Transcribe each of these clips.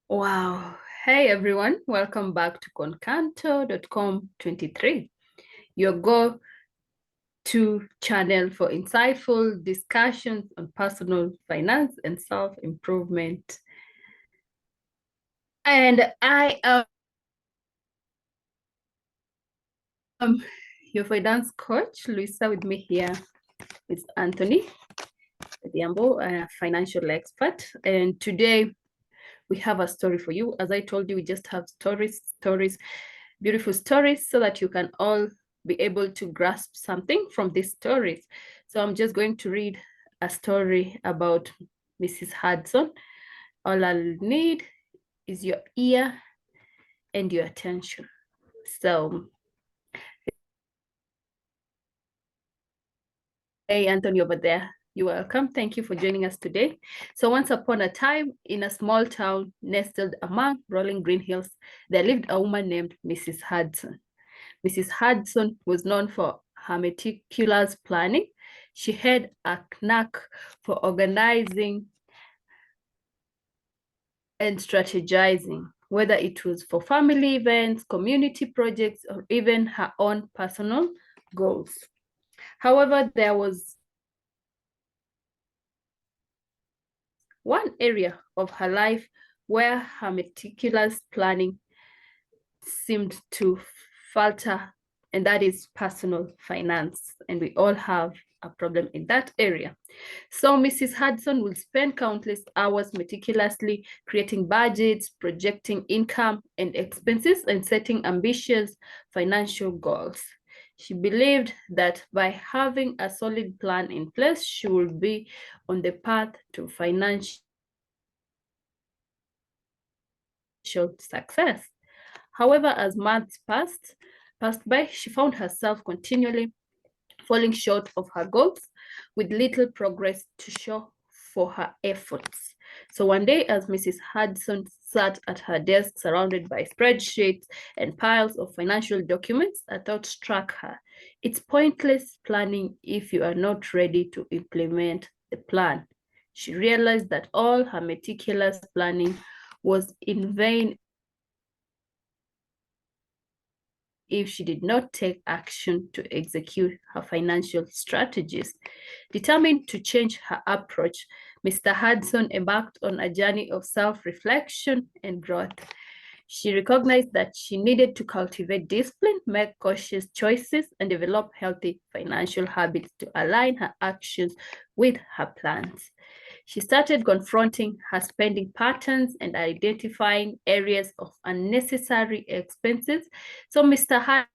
Wow. Hey everyone, welcome back to Concanto.com 23, your go-to channel for insightful discussions on personal finance and self-improvement. And I am your finance coach, Luisa. With me here is Anthony Diambo, a financial expert. And today we have a story for you. As I told you, we just have stories, beautiful stories, so that you can all be able to grasp something from these stories. So I'm just going to read a story about Mrs. Hudson. All I'll need is your ear and your attention. So, hey, Anthony over there. You're welcome. Thank you for joining us today. So once upon a time, in a small town nestled among rolling green hills, there lived a woman named Mrs. Hudson. Mrs. Hudson was known for her meticulous planning. She had a knack for organizing and strategizing, whether it was for family events, community projects, or even her own personal goals. However, there was one area of her life where her meticulous planning seemed to falter, and that is personal finance. And we all have a problem in that area. So Mrs. Hudson will spend countless hours meticulously creating budgets, projecting income and expenses, and setting ambitious financial goals. She believed that by having a solid plan in place, she would be on the path to financial success. However, as months passed by, she found herself continually falling short of her goals with little progress to show for her efforts. So one day, as Mrs. Hudson sat at her desk surrounded by spreadsheets and piles of financial documents, a thought struck her. It's pointless planning if you are not ready to implement the plan. She realized that all her meticulous planning was in vain if she did not take action to execute her financial strategies. Determined to change her approach, Mr. Hudson embarked on a journey of self-reflection and growth. She recognized that she needed to cultivate discipline, make cautious choices, and develop healthy financial habits to align her actions with her plans. She started confronting her spending patterns and identifying areas of unnecessary expenses. So Mr.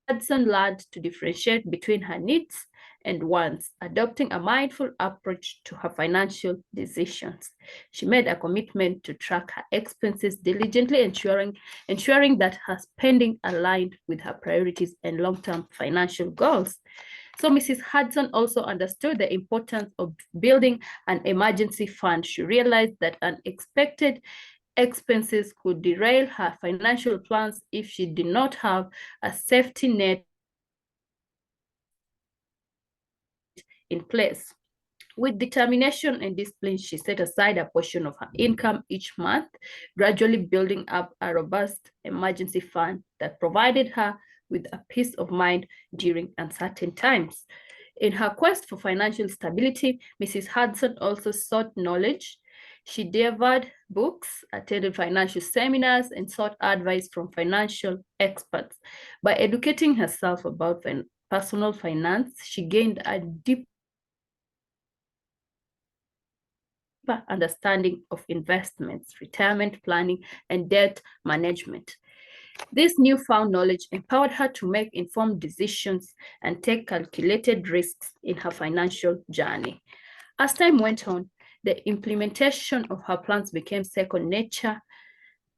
Hudson learned to differentiate between her needs and wants, adopting a mindful approach to her financial decisions. She made a commitment to track her expenses diligently, ensuring that her spending aligned with her priorities and long-term financial goals. So Mrs. Hudson also understood the importance of building an emergency fund. She realized that unexpected expenses could derail her financial plans if she did not have a safety net in place. With determination and discipline, she set aside a portion of her income each month, gradually building up a robust emergency fund that provided her with a peace of mind during uncertain times. In her quest for financial stability, Mrs. Hudson also sought knowledge. She devoured books, attended financial seminars, and sought advice from financial experts. By educating herself about personal finance, she gained a deep understanding of investments, retirement planning, and debt management. This newfound knowledge empowered her to make informed decisions and take calculated risks in her financial journey. As time went on, the implementation of her plans became second nature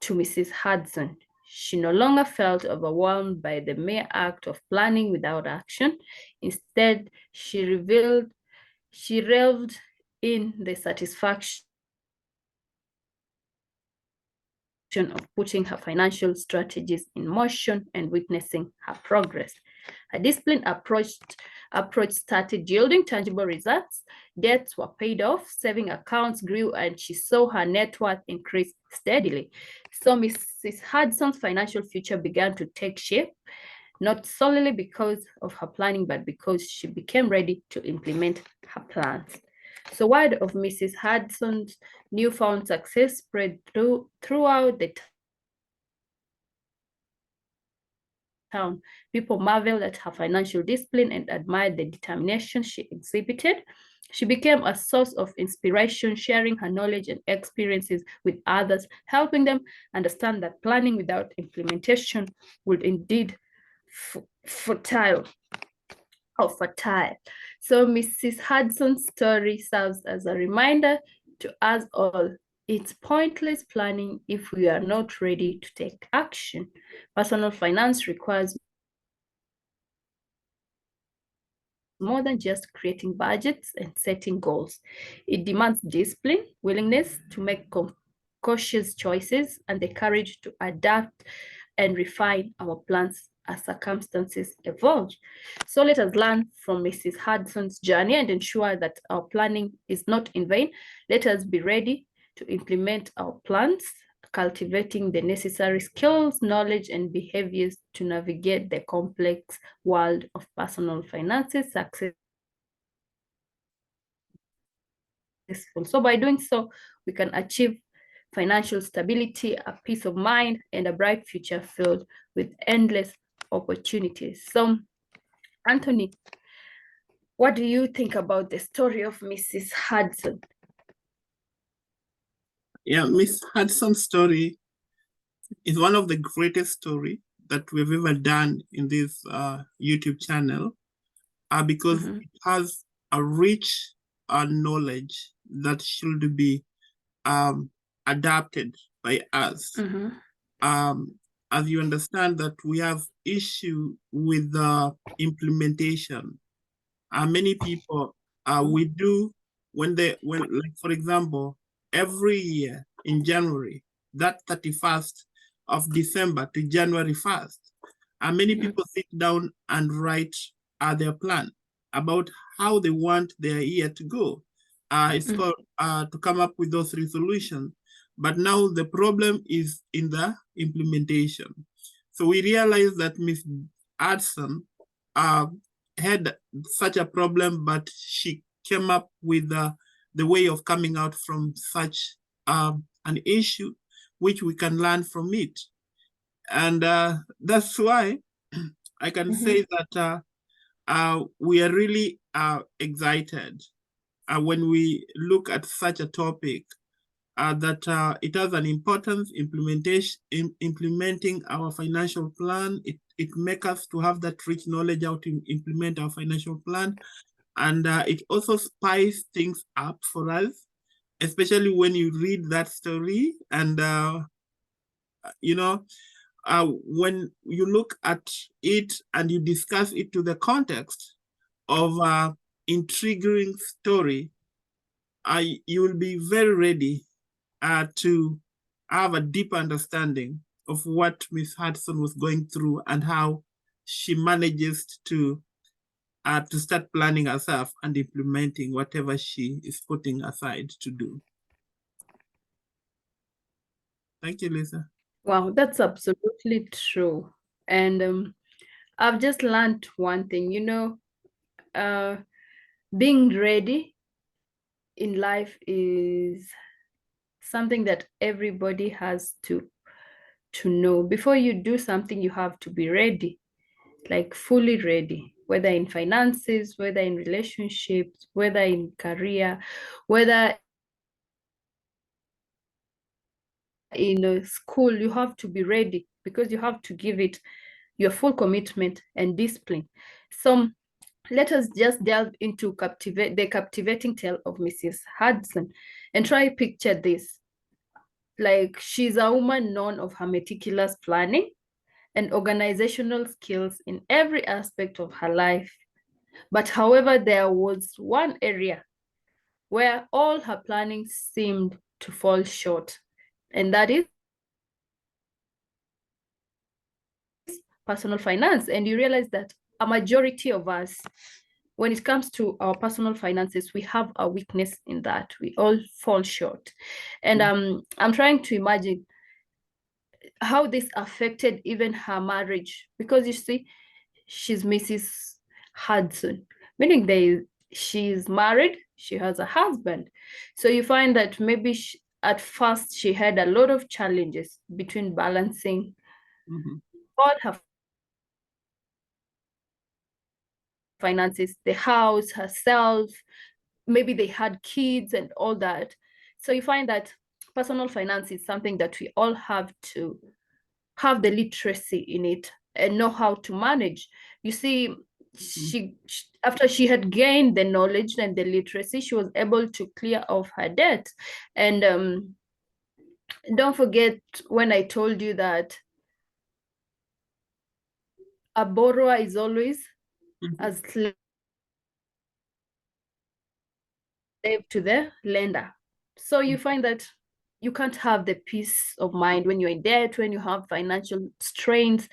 to Mrs. Hudson. She no longer felt overwhelmed by the mere act of planning without action. Instead, she reveled in the satisfaction of putting her financial strategies in motion and witnessing her progress. A disciplined approach started yielding tangible results. Debts were paid off, saving accounts grew, and she saw her net worth increase steadily. So Mrs. Hudson's financial future began to take shape, not solely because of her planning, but because she became ready to implement her plans. So word of Mrs. Hudson's newfound success spread throughout the town. People marveled at her financial discipline and admired the determination she exhibited. She became a source of inspiration, sharing her knowledge and experiences with others, helping them understand that planning without implementation would indeed fertile. So Mrs. Hudson's story serves as a reminder to us all. It's pointless planning if we are not ready to take action. Personal finance requires more than just creating budgets and setting goals. It demands discipline, willingness to make cautious choices, and the courage to adapt and refine our plans as circumstances evolve. So let us learn from Mrs. Hudson's journey and ensure that our planning is not in vain. Let us be ready to implement our plans, cultivating the necessary skills, knowledge, and behaviors to navigate the complex world of personal finances successfully. So by doing so, we can achieve financial stability, a peace of mind, and a bright future filled with endless opportunities. So, Anthony, what do you think about the story of Mrs. Hudson? Yeah, Miss Hudson's story is one of the greatest story that we've ever done in this YouTube channel, because it has a rich knowledge that should be adapted by us. As you understand that we have issue with the implementation. Many people we do when like for example, every year in January, that 31st of December to January 1st, many people sit down and write their plan about how they want their year to go. It's called to come up with those resolutions. But now the problem is in the implementation. So we realize that Ms. Hudson had such a problem, but she came up with the way of coming out from such an issue, which we can learn from it. And that's why I can say that we are really excited when we look at such a topic, that it has an importance implementing our financial plan. It makes us to have that rich knowledge how to implement our financial plan. And it also spices things up for us, especially when you read that story. And, when you look at it and you discuss it to the context of intriguing story, you will be very ready to have a deep understanding of what Miss Hudson was going through and how she manages to start planning herself and implementing whatever she is putting aside to do. Thank you, Lisa. Wow, that's absolutely true. And I've just learned one thing, being ready in life is something that everybody has to know. Before you do something, you have to be ready, like fully ready, whether in finances, whether in relationships, whether in career, whether in a school. You have to be ready because you have to give it your full commitment and discipline. So let us just delve into the captivating tale of Mrs. Hudson and try picture this. Like, she's a woman known of her meticulous planning and organizational skills in every aspect of her life. But however, there was one area where all her planning seemed to fall short, and that is personal finance. And you realize that a majority of us, when it comes to our personal finances, we have a weakness in that. We all fall short. And I'm trying to imagine how this affected even her marriage, because you see, she's Mrs. Hudson, meaning she's married, she has a husband. So you find that maybe at first she had a lot of challenges between balancing all her finances, the house, herself, maybe they had kids and all that. So you find that personal finance is something that we all have to have the literacy in it and know how to manage. You see, she after she had gained the knowledge and the literacy, she was able to clear off her debt. And don't forget when I told you that a borrower is always a slave to the lender. So you find that you can't have the peace of mind when you're in debt, when you have financial strains.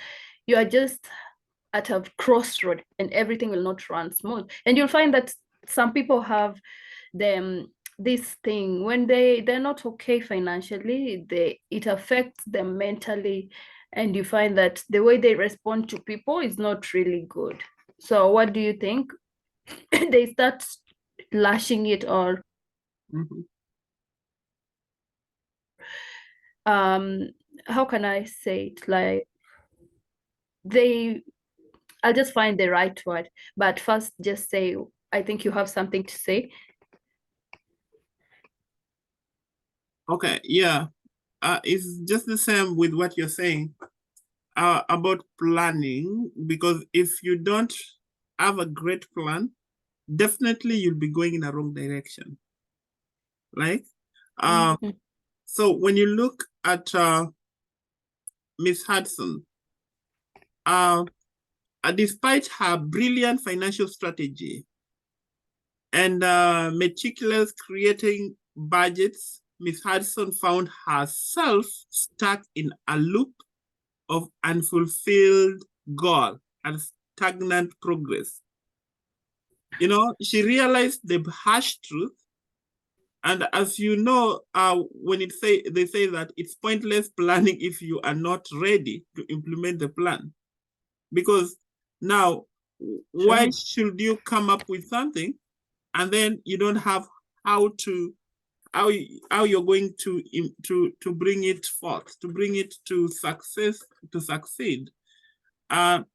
You are just at a crossroad and everything will not run smooth. And you'll find that some people have this thing when they're not okay financially, it affects them mentally, and you find that the way they respond to people is not really good. So what do you think? They start lashing it, or how can I say it, like I'll just find the right word, but first just say, I think you have something to say. Okay, yeah. It's just the same with what you're saying about planning, because if you don't have a great plan, definitely you'll be going in the wrong direction. Right? So when you look at Miss Hudson, despite her brilliant financial strategy and meticulous creating budgets, Miss Hudson found herself stuck in a loop of unfulfilled goal and stagnant progress. You know, she realized the harsh truth. And as you know, when they say that it's pointless planning if you are not ready to implement the plan. Because now, why should you come up with something and then you don't have how you're going to bring it forth, to bring it to success, to succeed? And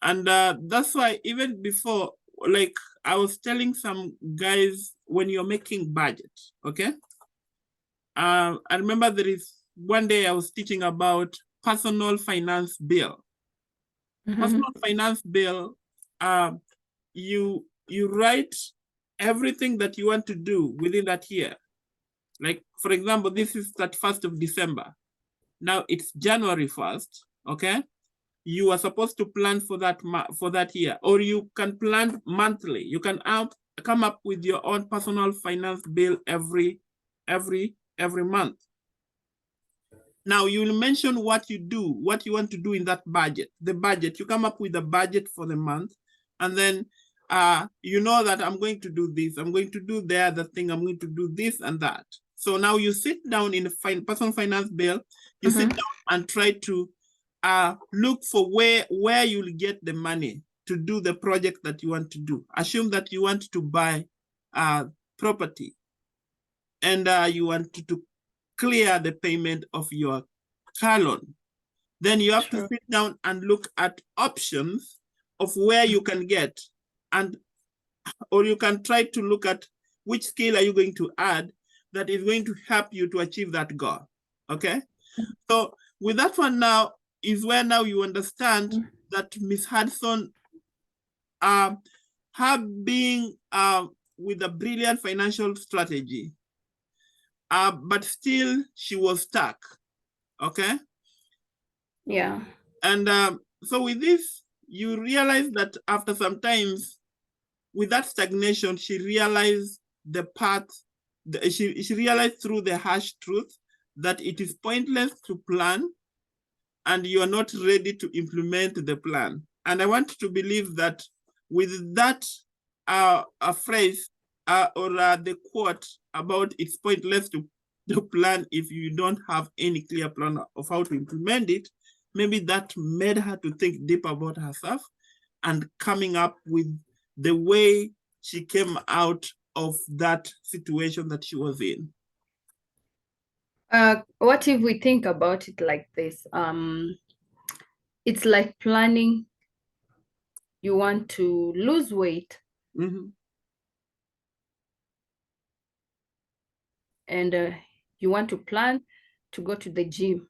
that's why even before, like I was telling some guys, when you're making budget, okay? I remember there is one day I was teaching about personal finance bill. Personal finance bill, you write everything that you want to do within that year. Like, for example, this is 31st of December. Now it's January 1st, okay? You are supposed to plan for that year, or you can plan monthly. You can come up with your own personal finance bill every month. Now you will mention what you do, what you want to do in that budget. The budget, you come up with a budget for the month, and then you know that I'm going to do this, I'm going to do the other thing, I'm going to do this and that. So now you sit down in a personal finance bill, you sit down and try to look for where you'll get the money to do the project that you want to do. Assume that you want to buy property, and you want to clear the payment of your car loan. Then you have to sit down and look at options of where you can get, or you can try to look at which skill are you going to add that is going to help you to achieve that goal. Okay? So with that one now is where now you understand that Miss Hudson, her being with a brilliant financial strategy, but still she was stuck. Okay? Yeah. And so with this, you realize that after some times, with that stagnation, she realized the path, she realized through the harsh truth that it is pointless to plan and you are not ready to implement the plan. And I want to believe that with that a phrase or the quote about it's pointless to plan if you don't have any clear plan of how to implement it, maybe that made her to think deep about herself and coming up with the way she came out of that situation that she was in. What if we think about it like this? It's like planning. You want to lose weight. Mm-hmm. And you want to plan to go to the gym.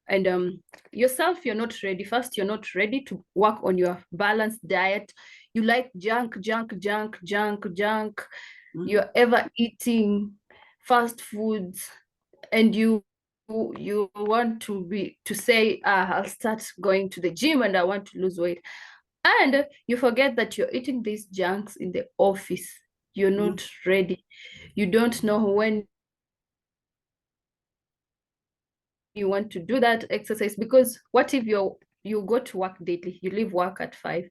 And yourself, you're not ready. First, you're not ready to work on your balanced diet. You like junk. Mm-hmm. You're ever eating fast foods, and you want to say, I'll start going to the gym and I want to lose weight. And you forget that you're eating these junks in the office. You're not ready. You don't know when you want to do that exercise, because what if you go to work daily, you leave work at 5,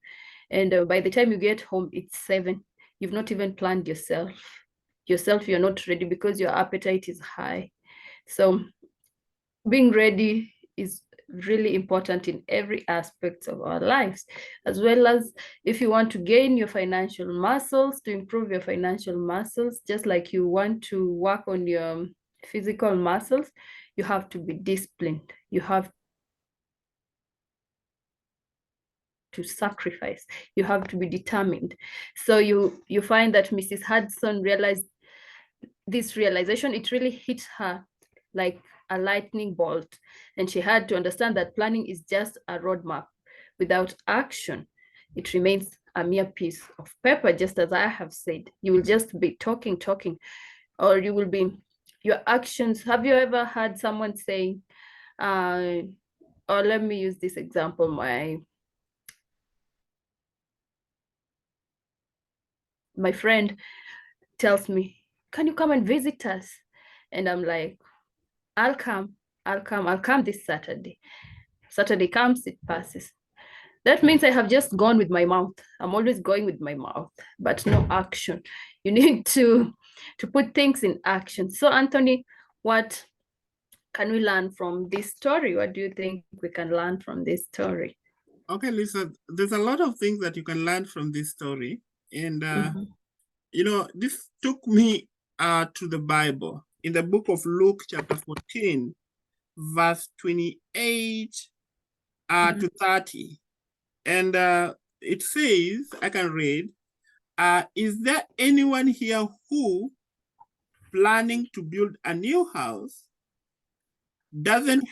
and by the time you get home it's 7. You've not even planned yourself. You're not ready because your appetite is high. So being ready is really important in every aspect of our lives, as well as if you want to gain your financial muscles, to improve your financial muscles, just like you want to work on your physical muscles, you have to be disciplined. You have to sacrifice. You have to be determined. So you find that Mrs. Hudson realized this realization. It really hit her like a lightning bolt, and she had to understand that planning is just a roadmap. Without action, it remains a mere piece of paper. Just as I have said, you will just be talking, or you will be your actions. Have you ever heard someone saying, or let me use this example, my friend tells me, can you come and visit us? And I'm like, I'll come this Saturday. Saturday comes, it passes. That means I have just gone with my mouth. I'm always going with my mouth, but no action. You need to put things in action. So Anthony, what can we learn from this story? What do you think we can learn from this story? Okay, Lisa, there's a lot of things that you can learn from this story. And, you know, this took me to the Bible. In the book of Luke, chapter 14, verse 28 to 30. And it says, I can read, is there anyone here who, planning to build a new house, doesn't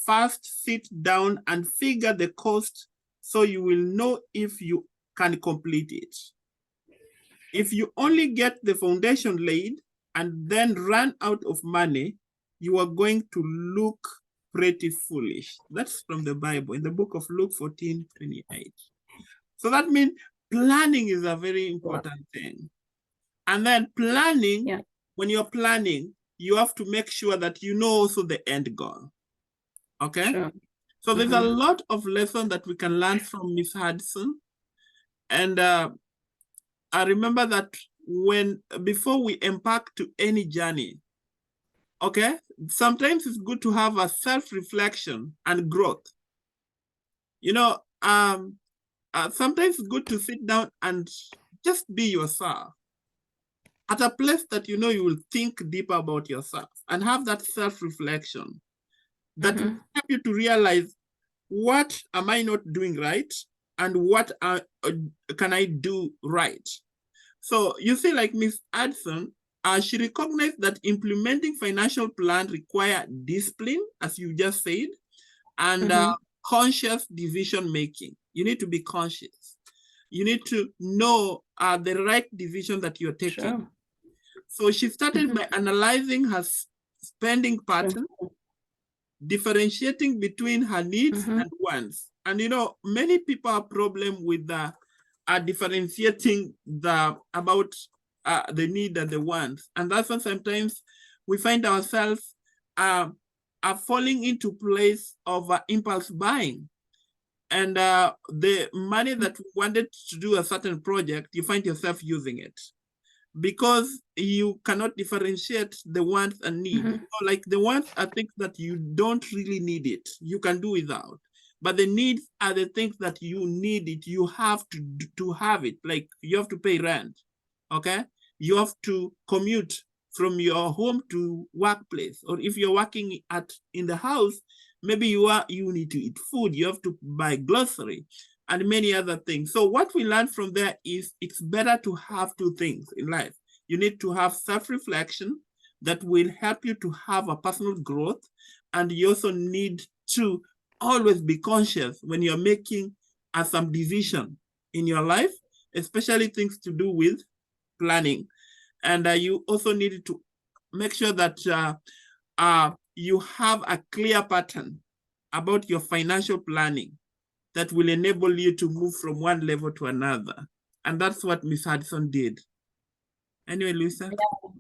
first sit down and figure the cost so you will know if you can complete it? If you only get the foundation laid and then run out of money, you are going to look pretty foolish. That's from the Bible in the book of Luke 14:28. So that means planning is a very important thing. And then planning, when you're planning, you have to make sure that you know also the end goal. Okay? Sure. So there's a lot of lessons that we can learn from Miss Hudson. And I remember that before we embark to any journey, okay, sometimes it's good to have a self-reflection and growth. You know, sometimes it's good to sit down and just be yourself at a place that you know you will think deeper about yourself and have that self-reflection that will help you to realize, what am I not doing right and what can I do right? So you see, like Miss Hudson, she recognized that implementing financial plan require discipline, as you just said, and conscious decision making. You need to be conscious. You need to know the right decision that you're taking. Sure. So she started by analyzing her spending pattern, differentiating between her needs and wants. And you know, many people have problem with differentiating about the need and the wants. And that's why sometimes we find ourselves falling into place of impulse buying. And the money that wanted to do a certain project, you find yourself using it because you cannot differentiate the wants and needs. Mhm. You know, like the wants are things that you don't really need it, you can do without. But the needs are the things that you need it, you have to have it. Like you have to pay rent, okay? You have to commute from your home to workplace, or if you're working in the house, maybe you need to eat food, you have to buy grocery and many other things. So what we learn from there is it's better to have two things in life. You need to have self-reflection that will help you to have a personal growth, and you also need to always be conscious when you're making some decision in your life, especially things to do with planning. And you also need to make sure that you have a clear pattern about your financial planning that will enable you to move from one level to another. And that's what Miss Hudson did. Anyway, Lisa. Yeah,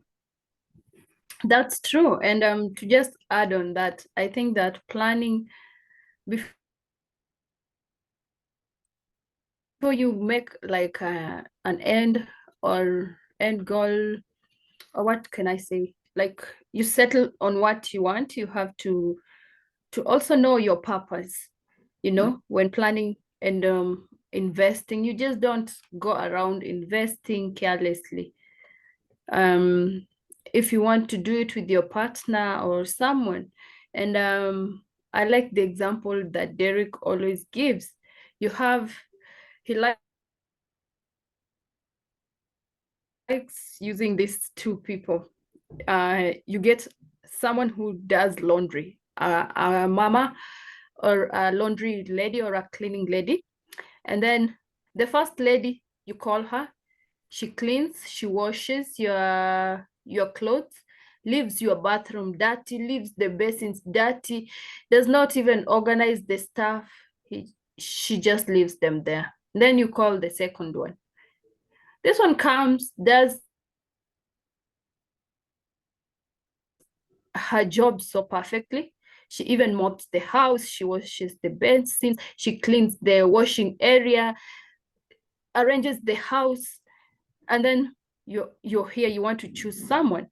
that's true. And to just add on that, I think that planning before you make like an end or end goal, or what can I say? Like you settle on what you want, you have to also know your purpose. You know, when planning and investing, you just don't go around investing carelessly. If you want to do it with your partner or someone, and I like the example that Derek always gives. He likes using these two people. You get someone who does laundry, a mama or a laundry lady or a cleaning lady. And then the first lady, you call her, she cleans, she washes your clothes, leaves your bathroom dirty, leaves the basins dirty, does not even organize the stuff. She just leaves them there. Then you call the second one. This one comes, does her job so perfectly. She even mops the house, she washes the basins, she cleans the washing area, arranges the house, and then you're here, you want to choose someone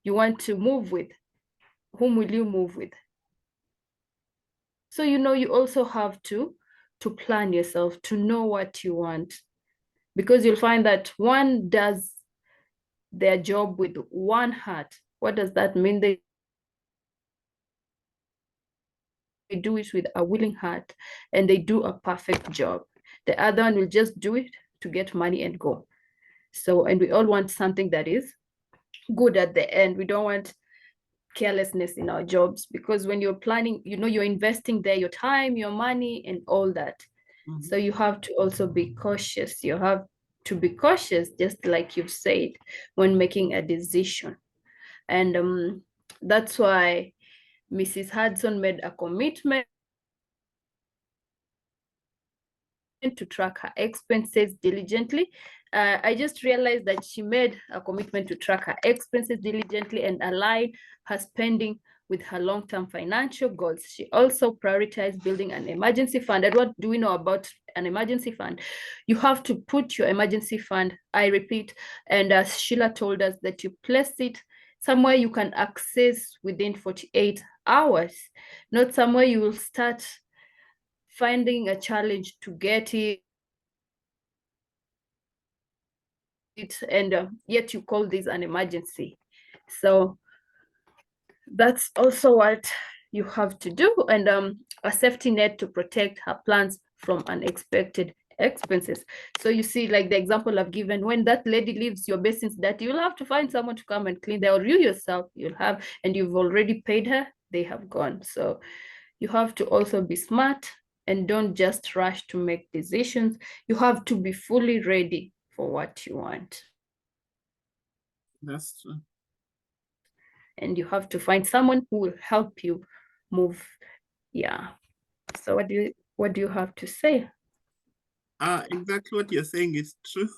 you want to move with. Whom will you move with? So you also have to plan yourself, to know what you want, because you'll find that one does their job with one heart. What does that mean? They do it with a willing heart and they do a perfect job. The other one will just do it to get money and go. So, and we all want something that is good at the end. We don't want carelessness in our jobs, because when you're planning, you're investing there your time, your money, and all that. Mm-hmm. So you have to also be cautious. You have to be cautious, just like you've said, when making a decision. And that's why Mrs. Hudson made a commitment to track her expenses diligently. I just realized that she made a commitment to track her expenses diligently and align her spending with her long-term financial goals. She also prioritized building an emergency fund. And what do we know about an emergency fund? You have to put your emergency fund, I repeat, and as Sheila told us, that you place it somewhere you can access within 48 hours, not somewhere you will start finding a challenge to get it, and yet you call this an emergency. So that's also what you have to do, and a safety net to protect her plans from unexpected expenses. So you see, like the example I've given, when that lady leaves your basins dirty, you'll have to find someone to come and clean there, or you yourself you'll have, and you've already paid her, they have gone. So you have to also be smart and don't just rush to make decisions. You have to be fully ready for what you want. That's true. And you have to find someone who will help you move. Yeah. So what do you have to say? Exactly what you're saying is true.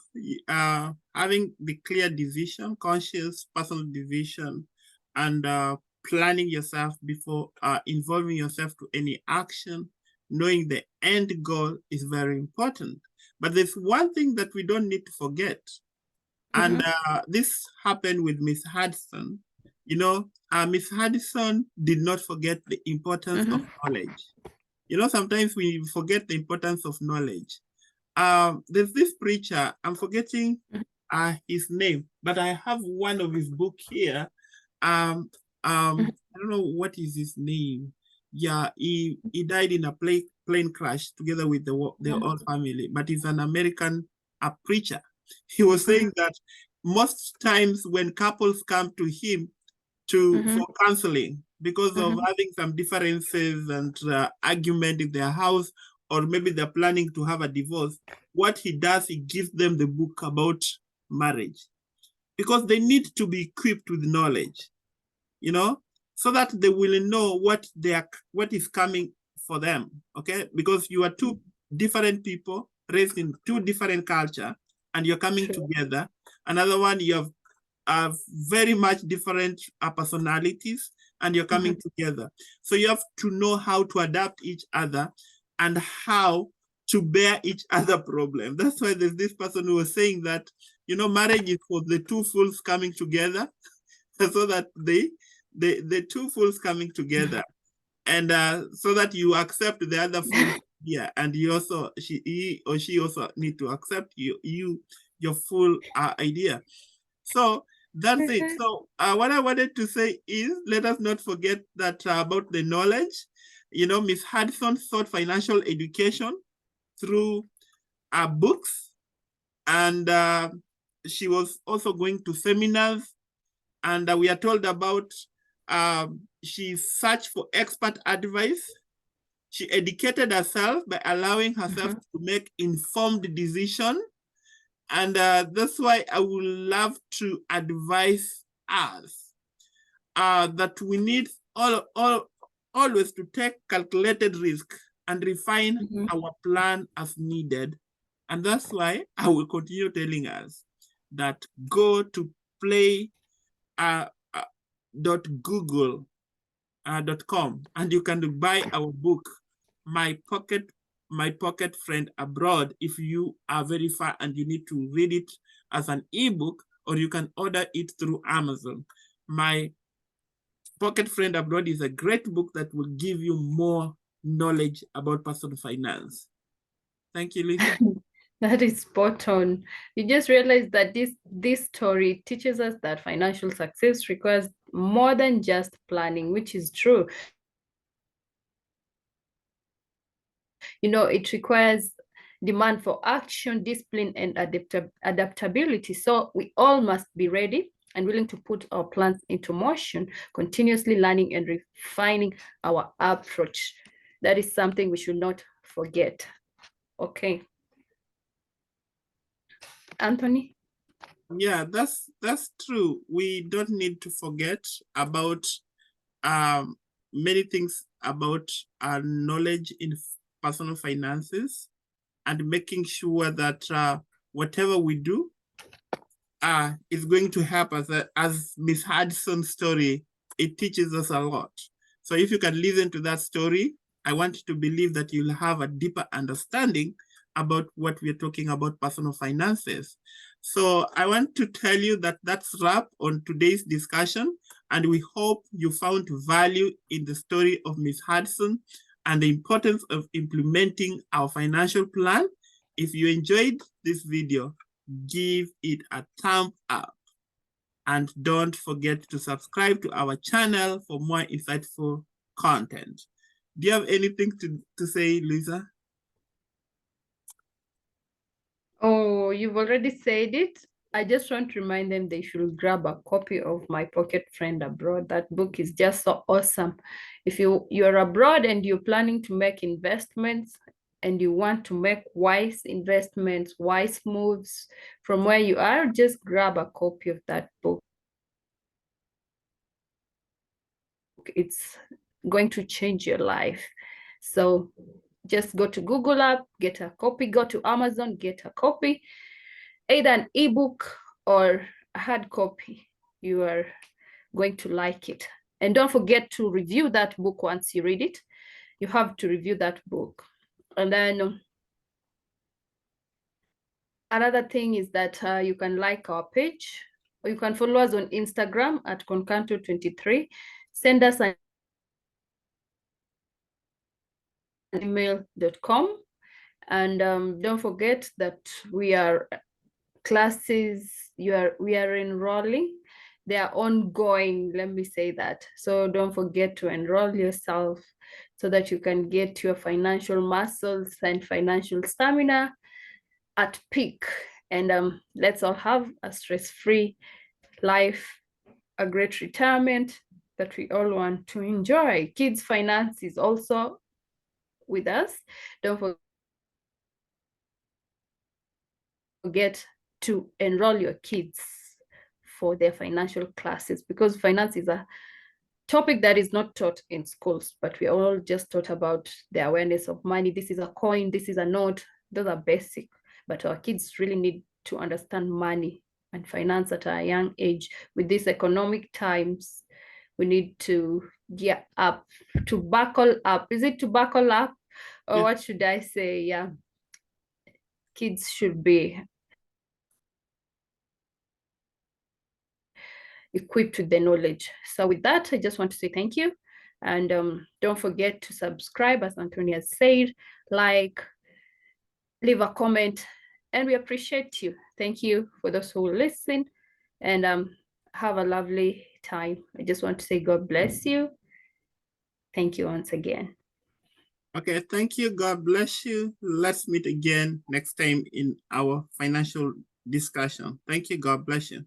Having the clear decision, conscious personal decision, and planning yourself before involving yourself to any action knowing the end goal is very important. But there's one thing that we don't need to forget. And this happened with Miss Hudson. You know, Miss Hudson did not forget the importance of knowledge. You know, sometimes we forget the importance of knowledge. There's this preacher, I'm forgetting his name, but I have one of his book here. I don't know what is his name. Yeah, he died in a plane crash together with the whole family, but he's an American preacher. He was saying that most times when couples come to him for counseling because of having some differences and argument in their house, or maybe they're planning to have a divorce, what he does, he gives them the book about marriage because they need to be equipped with knowledge, you know, so that they will know what is coming for them, okay? Because you are two different people raised in two different cultures, and you're coming together. Another one, you have very much different personalities, and you're coming together. So you have to know how to adapt each other and how to bear each other problem. That's why there's this person who was saying that, you know, marriage is for the two fools coming together, so that the two fools coming together, and so that you accept the other fool. Yeah, and you also he or she also need to accept your full idea. So that's it. So what I wanted to say is, let us not forget that about the knowledge. You know, Miss Hudson sought financial education through books, and she was also going to seminars, and we are told about she searched for expert advice. She educated herself by allowing herself to make informed decisions. And that's why I would love to advise us that we need always to take calculated risk and refine our plan as needed. And that's why I will continue telling us that go to play.google.com and you can buy our book, My Pocket Friend Abroad, if you are very far and you need to read it as an ebook, or you can order it through Amazon. My Pocket Friend Abroad is a great book that will give you more knowledge about personal finance. Thank you, Lisa. That is spot on. You just realize that this story teaches us that financial success requires more than just planning, which is true. You know, it requires demand for action, discipline, and adaptability. So we all must be ready and willing to put our plans into motion, continuously learning and refining our approach. That is something we should not forget. Okay. Anthony? Yeah, that's true. We don't need to forget about many things about our knowledge in personal finances, and making sure that whatever we do is going to help us. As Miss Hudson's story, it teaches us a lot. So if you can listen to that story, I want you to believe that you'll have a deeper understanding about what we're talking about, personal finances. So I want to tell you that that's wrap on today's discussion, and we hope you found value in the story of Miss Hudson and the importance of implementing our financial plan. If you enjoyed this video, give it a thumb up. And don't forget to subscribe to our channel for more insightful content. Do you have anything to say, Lisa? Oh, you've already said it. I just want to remind them they should grab a copy of My Pocket Friend Abroad. That book is just so awesome. If you're abroad and you're planning to make investments and you want to make wise investments, wise moves from where you are, just grab a copy of that book. It's going to change your life. So just go to Google app, get a copy, go to Amazon, get a copy, either an ebook or a hard copy. You are going to like it. And don't forget to review that book once you read it. you have to review that book. And then another thing is that you can like our page, or you can follow us on Instagram at Concanto23. Send us an email.com. And don't forget that we are classes, we are enrolling. They are ongoing, let me say that. So don't forget to enroll yourself so that you can get your financial muscles and financial stamina at peak. And let's all have a stress-free life, a great retirement that we all want to enjoy. Kids Finance is also with us. Don't forget to enroll your kids for their financial classes, because finance is a topic that is not taught in schools, but we all just taught about the awareness of money. This is a coin, this is a note. Those are basic, but our kids really need to understand money and finance at a young age. With these economic times, we need to gear up, to buckle up. Is it to buckle up? Or Yeah. what should I say? Yeah. Kids should be equipped with the knowledge. So with that, I just want to say thank you. And don't forget to subscribe, as Antonia has said, like, leave a comment, and we appreciate you. Thank you for those who listen, and have a lovely time. I just want to say God bless you. Thank you once again. Okay, thank you. God bless you. Let's meet again next time in our financial discussion. Thank you. God bless you.